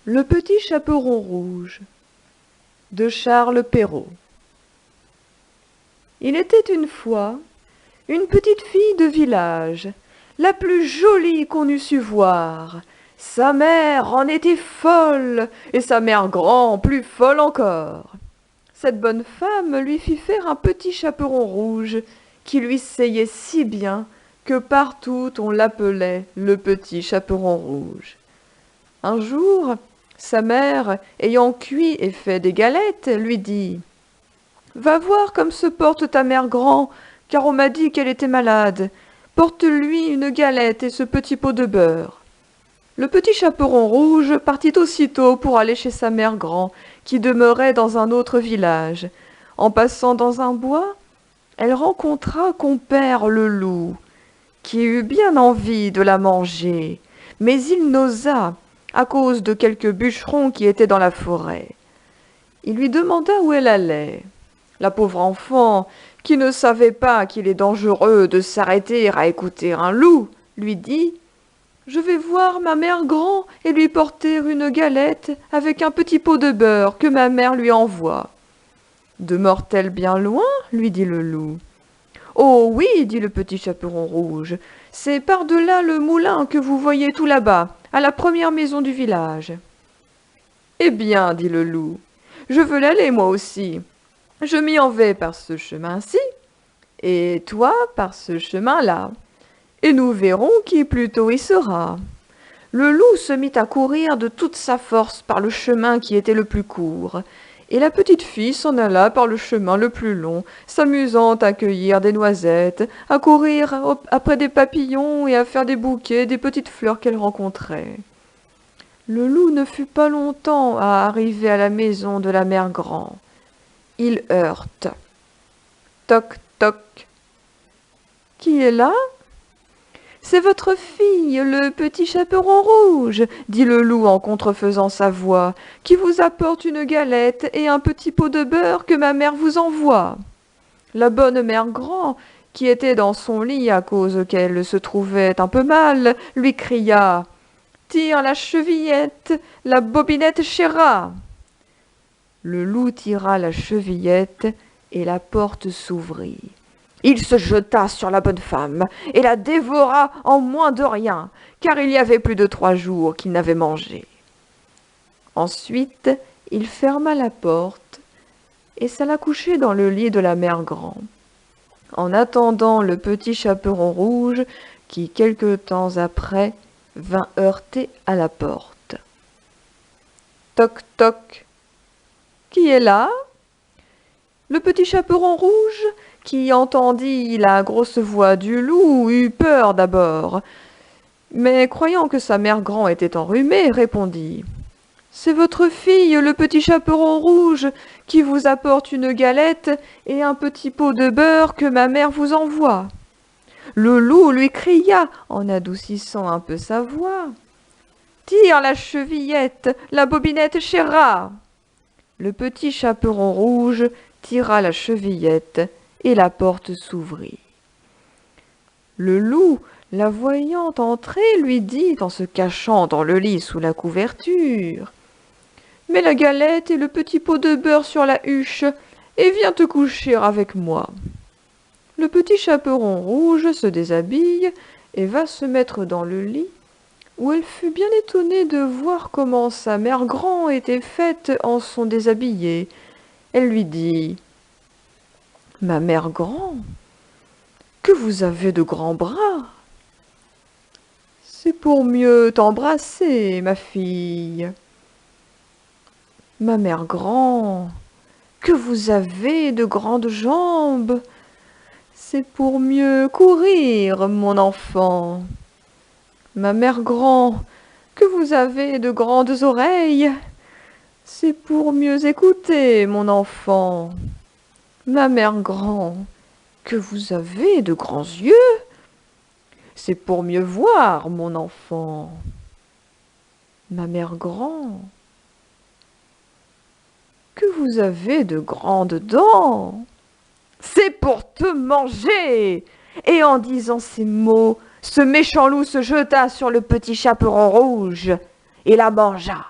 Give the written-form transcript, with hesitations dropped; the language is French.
Le petit chaperon rouge de Charles Perrault. Il était une fois une petite fille de village, la plus jolie qu'on eût su voir. Sa mère en était folle, et sa mère grand plus folle encore. Cette bonne femme lui fit faire un petit chaperon rouge qui lui seyait si bien que partout on l'appelait le petit chaperon rouge. Un jour, sa mère, ayant cuit et fait des galettes, lui dit « Va voir comme se porte ta mère grand, car on m'a dit qu'elle était malade. Porte-lui une galette et ce petit pot de beurre. » Le petit chaperon rouge partit aussitôt pour aller chez sa mère grand, qui demeurait dans un autre village. En passant dans un bois, elle rencontra compère le loup, qui eut bien envie de la manger, mais il n'osa, à cause de quelques bûcherons qui étaient dans la forêt. Il lui demanda où elle allait. La pauvre enfant, qui ne savait pas qu'il est dangereux de s'arrêter à écouter un loup, lui dit « Je vais voir ma mère grand et lui porter une galette avec un petit pot de beurre que ma mère lui envoie. »« Demeure-t-elle bien loin ?» lui dit le loup. « Oh oui, dit le petit chaperon rouge, c'est par-delà le moulin que vous voyez tout là-bas, à la première maison du village. »« Eh bien, dit le loup, je veux l'aller moi aussi. Je m'y en vais par ce chemin-ci, et toi par ce chemin-là, et nous verrons qui plus tôt y sera. » Le loup se mit à courir de toute sa force par le chemin qui était le plus court, et la petite fille s'en alla par le chemin le plus long, s'amusant à cueillir des noisettes, à courir après des papillons et à faire des bouquets des petites fleurs qu'elle rencontrait. Le loup ne fut pas longtemps à arriver à la maison de la mère grand. Il heurte. Toc, toc. « Qui est là ? » ?»« C'est votre fille, le petit chaperon rouge, dit le loup en contrefaisant sa voix, qui vous apporte une galette et un petit pot de beurre que ma mère vous envoie. » La bonne mère grand, qui était dans son lit à cause qu'elle se trouvait un peu mal, lui cria « Tire la chevillette, la bobinette chéra !» Le loup tira la chevillette et la porte s'ouvrit. Il se jeta sur la bonne femme et la dévora en moins de rien, car il y avait plus de 3 jours qu'il n'avait mangé. Ensuite, il ferma la porte et s'alla coucher dans le lit de la mère grand, en attendant le petit chaperon rouge qui, quelque temps après, vint heurter à la porte. Toc, toc. « Qui est là ?» Le petit chaperon rouge, qui entendit la grosse voix du loup, eut peur d'abord, mais croyant que sa mère grand était enrhumée, répondit « C'est votre fille, le petit chaperon rouge, qui vous apporte une galette et un petit pot de beurre que ma mère vous envoie. » Le loup lui cria, en adoucissant un peu sa voix « Tire la chevillette, la bobinette chéra !» Le petit chaperon rouge tira la chevillette et la porte s'ouvrit. Le loup, la voyant entrer, lui dit en se cachant dans le lit sous la couverture « Mets la galette et le petit pot de beurre sur la huche et viens te coucher avec moi. » Le petit chaperon rouge se déshabille et va se mettre dans le lit, où elle fut bien étonnée de voir comment sa mère grand était faite en son déshabillé. Elle lui dit « Ma mère grand, que vous avez de grands bras !»« C'est pour mieux t'embrasser, ma fille. »« Ma mère grand, que vous avez de grandes jambes !»« C'est pour mieux courir, mon enfant. » Ma mère grand, que vous avez de grandes oreilles, c'est pour mieux écouter, mon enfant. Ma mère grand, que vous avez de grands yeux, c'est pour mieux voir, mon enfant. Ma mère grand, que vous avez de grandes dents, c'est pour te manger. Et en disant ces mots, ce méchant loup se jeta sur le petit chaperon rouge et la mangea.